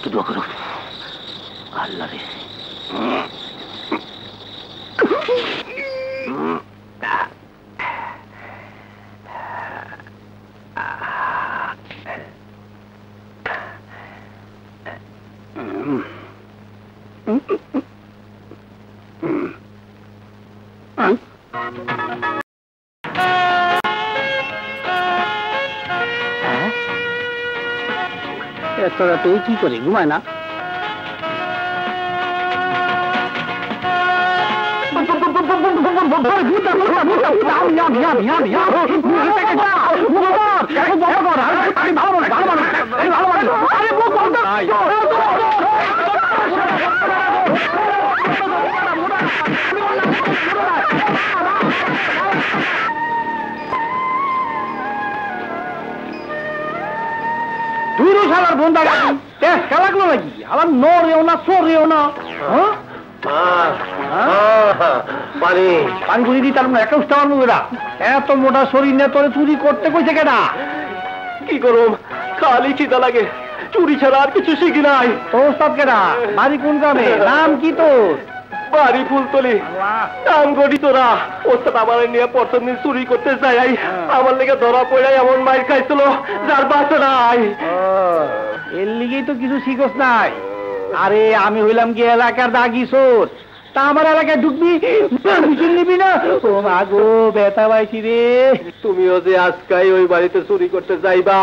একটু দোয়া করো আল্লাহ রে। তোরা তুই কি করি ঘুমায় না? শালার বন্ধা খেলাগুলো নাকি আমার নরেও না সরেও না। পানি পানি করে দিই তার একটা উঠতে পারবো না। এত মোটা শরীর নিয়ে তোরে চুরি করতে কইছে কেনা? কি করব খালি চিতা লাগে, চুরি ছাড়া আর কিছু শিখি নাই। তোর ওস্তাদ কেনা? বাড়ি কোন গ্রামে? নাম কি তোর? বাড়ি ফুলতলি। নাম গড়ি তোরা। ওস্তাদ আমার নিয়ে প্রথম দিন চুরি করতে যাই, আমার লেগে ধরা পড়ে এমন মাইর খাইছিল যার বাঁচা নাই। এর লিগেই তো কিছু শিখস নাই। আরে আমি হইলাম কি এলাকার দাগি চোর, তা আমার এলাকায় ঢুকবি নিবি না? ও মা গো ব্যথা পাইছি রে। তুমিও যে আজকাই ওই বাড়িতে চুরি করতে যাইবা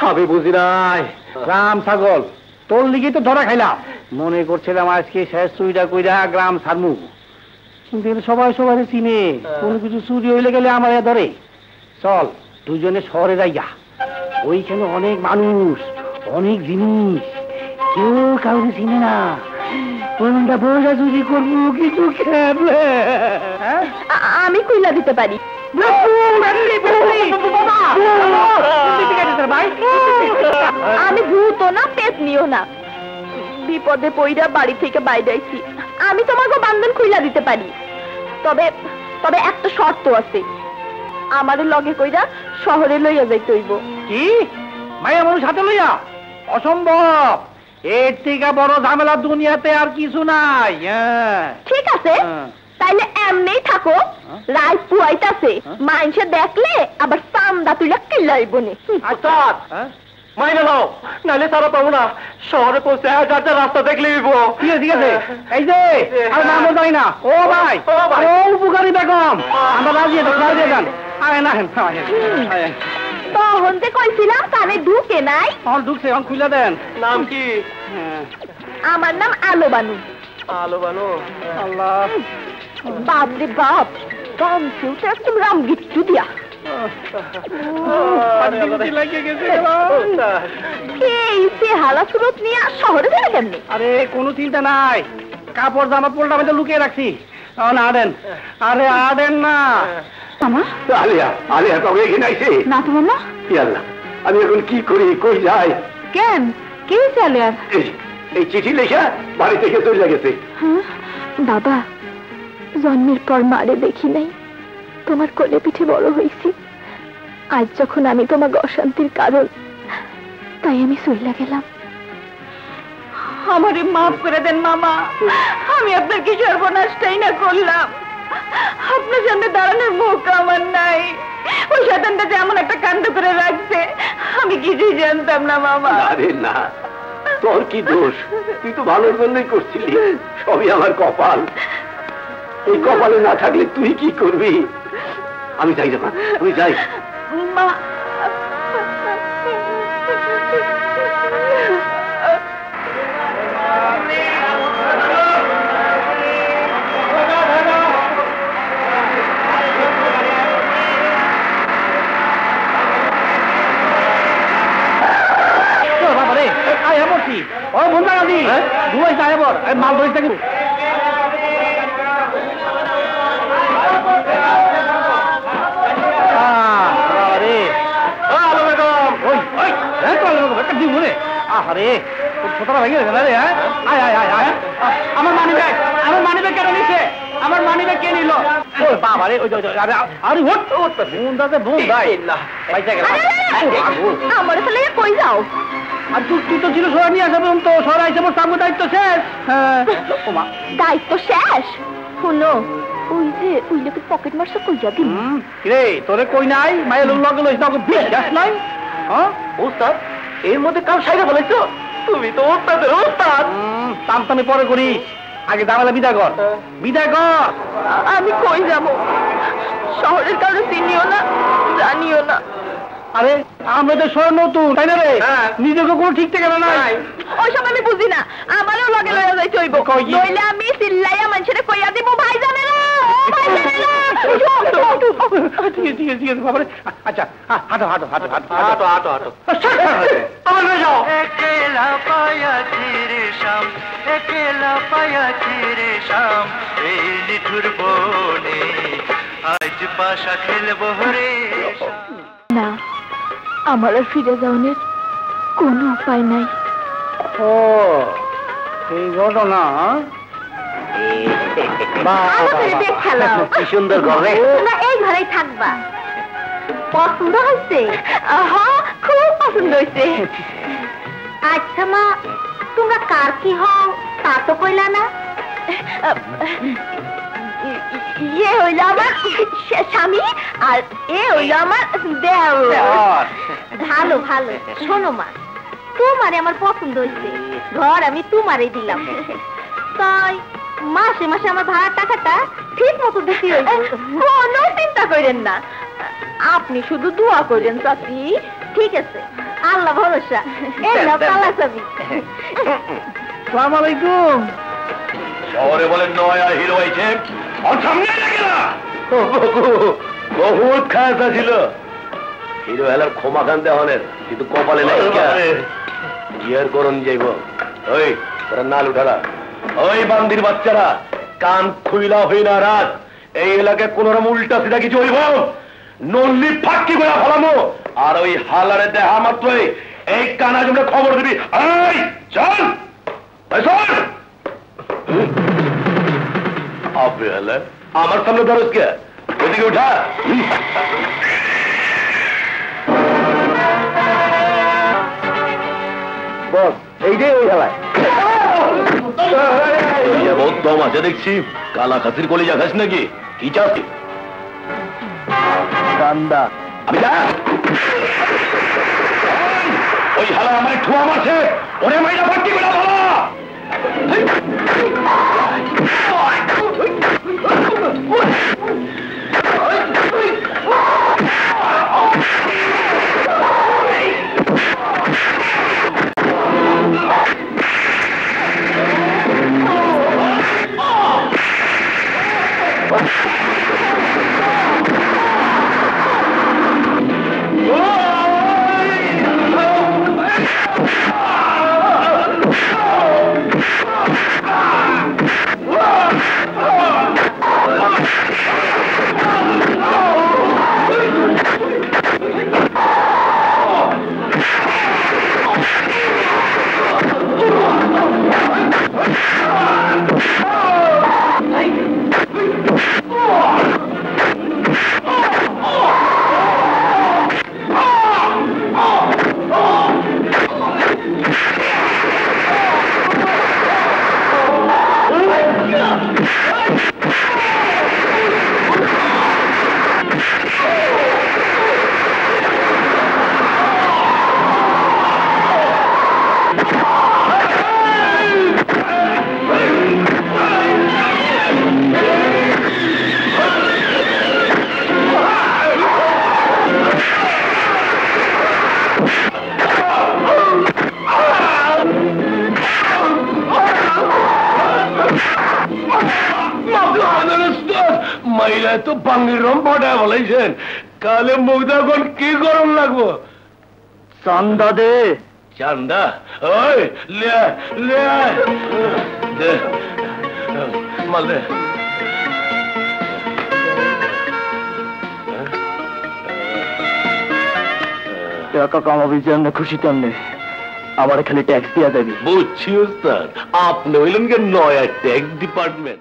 আমি বুঝি নাই। রাম ছাগল তোর লিগেই তো ধরা খাইলাম। মনে করছিলাম আজকে শেষ চুরিটা কইরা গ্রাম ছাড়মু, কিন্তু সবাই সবাই চিনে, কোনো কিছু চুরি হইলে গেলে আমার ধরে। চল দুজনে শহরে যাইয়া, ওইখানে অনেক মানুষ অনেক জিনিস, কেউ কাউকে চিনে না। কোনটা বইটা চুরি করবো কিছু খেলে আমি কইলা দিতে পারি। আমি ভূত না পেট নিও না, বিপদে পইরা বাড়ি থেকে বাইরে আইছি। আমি তোমাকে বান্ধন খুইলা দিতে পারি, তবে তবে একটা শর্ত আছে, আমাদের লগে কইরা শহরে লইয়া যাইতে হইব। কি মাইয়া মানুষ হাতে লইয়া? অসম্ভব, এর থেকে বড় ঝামেলা দুনিয়াতে আর কিছু নাই। ঠিক আছে তাইলে এমনি থাকো, রাত পুয়াইতাছে, মানুষে দেখলে আবার চান্দা তুইলা কিল্লাইব নি। আচ্ছা মাইনে নাও, নাইলে সারা পাবো না। শহরে পৌঁছে রাস্তা দেখলে ঠিক আছে। এই যে আর নামও জানি না। ও ভাই ও উপকারী বেগম, আমরা রাজি যান। আয় না তখন যে কইছিলাম কানে ঢুকে নাই। ঢুকছে, এখন খুলে দেন। নাম কি? আমার নাম আলো বানু। আলো বানু? আল্লাহ বাপ রে বাপ, গামছেও তো একদম রাম গিট্টু দিয়া। হালা সুরত নিয়ে শহরে যাবে কেমনি? আরে কোনো চিন্তা নাই, কাপড় জামা পোলটা আমি তো লুকিয়ে রাখছি। না দেন, আরে আদেন না। আলিয়া আলিয়া তবে এখানে আইছে না তো মামা। আল্লাহ আমি এখন কি করি, কই যাই? কেন কে চলে? আর এই চিঠি লেখা বাড়ি থেকে চলে গেছে। বাবা, জন্মের পর মারে দেখি নাই, তোমার কোলে পিঠে বড় হয়েছি। আজ যখন আমি তোমাকে অশান্তির কারণ, তাই আমি চলে গেলাম। আমারে মাফ করে দেন মামা, আমি আপনার কি সর্বনাশটাই না করলাম। আপনার সামনে দাঁড়ানোর মুখ আমার নাই। ওই শয়তানটা যে এমন একটা কাণ্ড করে রাখছে আমি কিছুই জানতাম না মামা। আরে না, তোর কি দোষ? তুই তো ভালোর জন্যই করছিলি, সবই আমার কপাল। এই কপালে না থাকলে তুই কি করবি? আমি যাই না, আমি যাই। মা মাল ধরিস থাকি। আমার মানি ব্যাগ, আমার মানি ব্যাগ কেন নিছে? আমার মানি ব্যাগ কে নিল? বাবারে আমার তাহলে কই যাও? আর তুই তো ছিল সরাই নিয়ে আসা পর্যন্ত সরাই হিসেবে সামনে দায়িত্ব শেষ। হ্যাঁ ওমা দায়িত্ব শেষ। শুনো ওই যে ওই লোকের পকেট মারছো কই যাবি? রে তোরে কই নাই মায়ের লগে লইছ না বিশ্বাস নাই। হ্যাঁ ওস্তাদ এর মধ্যে কাল সাইরা বলেছো তুমি তো ওস্তাদের ওস্তাদ। টানটানি পরে করিস, আগে দাঁড়ালে বিদায় কর, বিদায় কর। আমি কই যাব? শহরের কারো চিনিও না জানিও না। আরে আমরা তো শহর নতুন তাই না রে? হ্যাঁ। নিজেকে কোনো ঠিক ঠিকানা নাই। ওইসব আমি বুঝি না, আমারও লগে লইয়া যাইতে হইব। কই? নইলে আমি চিল্লাইয়া মানুষেরে কইয়া দিব ভাই জানেরা ভাই জানেরা। ঠিক আছে ঠিক আছে ঠিক আছে বাবারে। আচ্ছা হাঁটো হাঁটো হাঁটো হাঁটো হাঁটো হাঁটো হাঁটো। আমার হয়ে যাও। একেলা পায়া রে শাম, একেলা পায়া রে শাম, এই নিঠুর বনে আজ পাশা খেলবো রে। না, আমার আর ফিরে যাওয়ার কোনো উপায় নাই। ও এই ঘটনা। কি সুন্দর ঘরে। তোমরা এই ঘরেই থাকবা। পছন্দ হয়েছে? হ্যাঁ খুব পছন্দ হয়েছে। আচ্ছা মা, তোমরা কার কি হও তা তো কইলা না? ইয়ে হইল আমার স্বামী আর এ হইল আমার দেওর। ভালো ভালো। শোনো মা, তোমারে আমার পছন্দ হয়েছে, ঘর আমি তোমারে দিলাম। তাই মাসে মাসে আমার ভাড়ার টাকাটা ঠিক মতো দিতে হইব। কোনো চিন্তা করেন না, আপনি শুধু দোয়া করেন চাচি। ঠিক আছে, আল্লাহ ভরসা। এই নাও তালা চাবি। সালাম আলাইকুম। শহরে বলেন নয়া হিরো আইছে আর সামনে লাগে না। বহুত খাসা ছিল হিরো হেলার ক্ষমা খান দেওয়ানের, কিন্তু কপালে নাই কি আর করুন যাইব। ওই তোরা নাল উঠালা, ওই বান্দির বাচ্চারা কান খুইলা হই না রাত। এই এলাকায় কোন রকম উল্টা সিধা কিছু হইব নল্লি ফাঁকি করে ফলামো। আর ওই হালারে দেখা মাত্রই এই কানা জমে খবর দিবি। এই চল আপনি হলে আমার সামনে ধরস কে? ওইদিকে উঠা। বস এই যে ওই খেলায় বহুত দম আছে দেখছি। কালা খাসির কলিজা খাস নাকি? কি চাস? কান্দা। আমি যা ওই হালা আমার ঠুয়া মারছে, ওরে মাইরা ভর্তি করে ভালো। মাইরা তো বাঙ্গির রম পটায় বলেছেন, কালে মুখ দেখুন কি গরম লাগবো। চান্দা দে। চান্দা? ওই লে লে দে মাল দে। টাকা কামাবি যেমনে খুশি তেমনে, আমার খালি ট্যাক্স দিয়া দেবি। বুঝছি ওস্তাদ, আপনি হইলেন কে নয়া ট্যাক্স ডিপার্টমেন্ট।